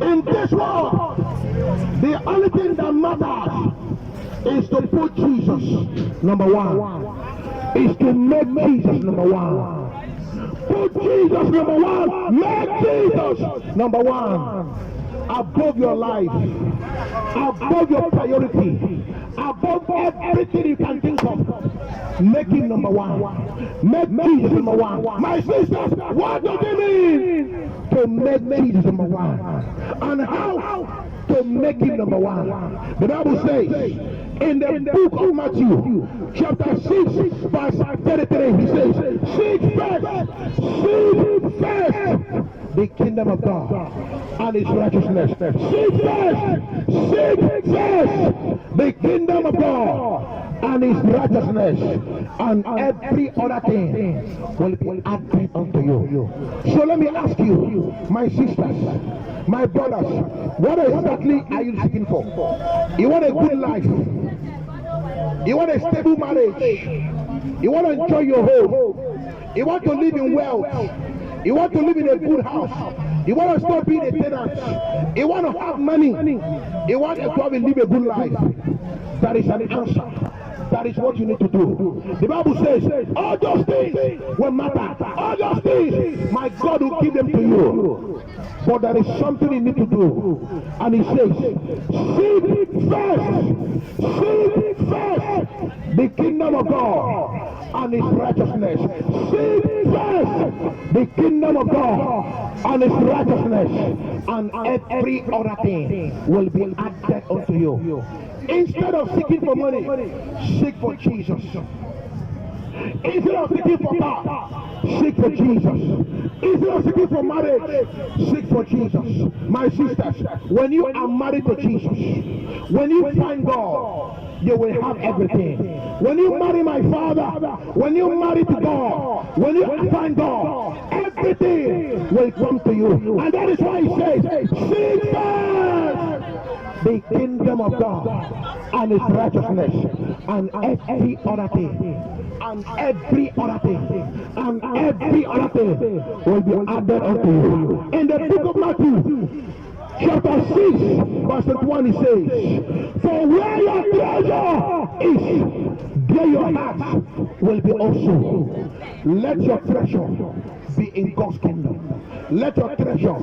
In this world, the only thing that matters is to put Jesus number one. Is to make Jesus number one. Put Jesus number one. Make Jesus number one. Above your life, above your priority, above everything you can think of. Make him number one. Make Jesus number one. My sisters, what does it mean to make Jesus number one? And how to make him number one? The Bible says in the book of Matthew, chapter 6, verse 33, he says, seek first the kingdom of God and his righteousness. Seek first the kingdom of God and his righteousness, and every other thing will be added unto you. So let me ask you, my sisters, my brothers, what exactly are you seeking for? You want a good life? You want a stable marriage? You want to enjoy your home? You want to live in wealth? You want to live in a good house? You want to stop being a tenant? You want to have money? You want to have and live a good life? That is an answer. That is what you need to do. The Bible says, all those things will matter. All those things, my God will give them to you. But there is something you need to do. And he says, seek first the kingdom of God and his righteousness. Seek first the kingdom of God and his righteousness, and every other thing will be added unto you. Instead of seeking for money, seek for Jesus. Instead of seeking for car, seek for Jesus. Instead of seeking for marriage, seek for Jesus. My sisters, when you are married to Jesus, when you find God, you will have everything. When you marry my Father, when you marry to God, when you find God, everything will come to you. And that is why he says, seek first the kingdom of God and his righteousness, and every other thing, and every other thing, and every other thing will be added unto you. In the book of Matthew, chapter 6, verse 21, it says, for where your treasure is, there your heart will be also. Let your treasure be in God's kingdom. Let your treasure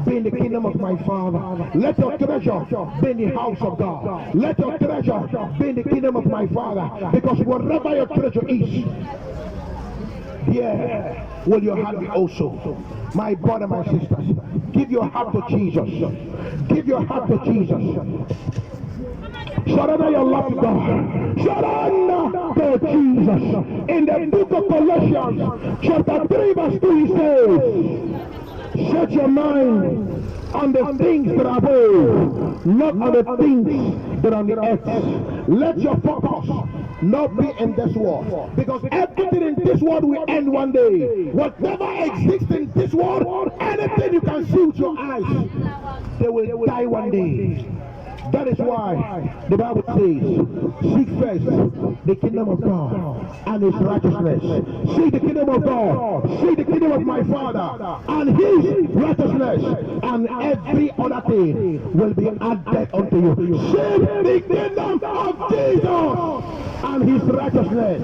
be in the kingdom of my Father. Let your treasure be in the house of God. Let your treasure be in the kingdom of my Father. Because wherever your treasure is, there will your heart be also. My brother, my sisters, give your heart to Jesus. Give your heart to Jesus. Surrender your love to God. Surrender to Jesus. In the book of Colossians, chapter 3, verse 2, he says, set your mind on the things that are above, not on the things that are on the earth. Let your focus not be in this world, because everything in this world will end one day. Whatever exists in this world, anything you can see with your eyes, they will die one day. That is why the Bible says, seek first the kingdom of God and his righteousness. Seek the kingdom of God, seek the kingdom of my Father and his righteousness, and every other thing will be added unto you. Seek the kingdom of Jesus and his righteousness,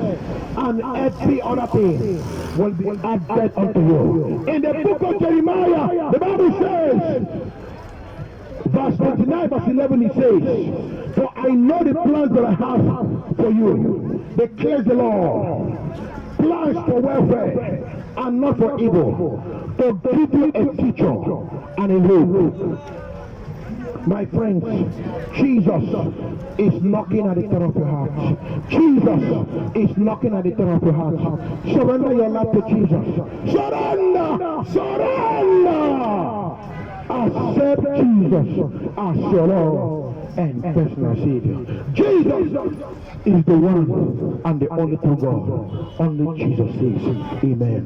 and every other thing will be added unto you. In the book of Jeremiah, the Bible says, verse 29, verse 11, it says, for I know the plans that I have for you, declares the Lord, plans for welfare and not for evil, to give you a future and a hope. My friends, Jesus is knocking at the door of your heart. Jesus is knocking at the door of your heart. Surrender your life to Jesus. Surrender! Surrender! Accept Jesus as your Lord and personal Savior. Jesus is the one and the only true God. Only Jesus says, amen.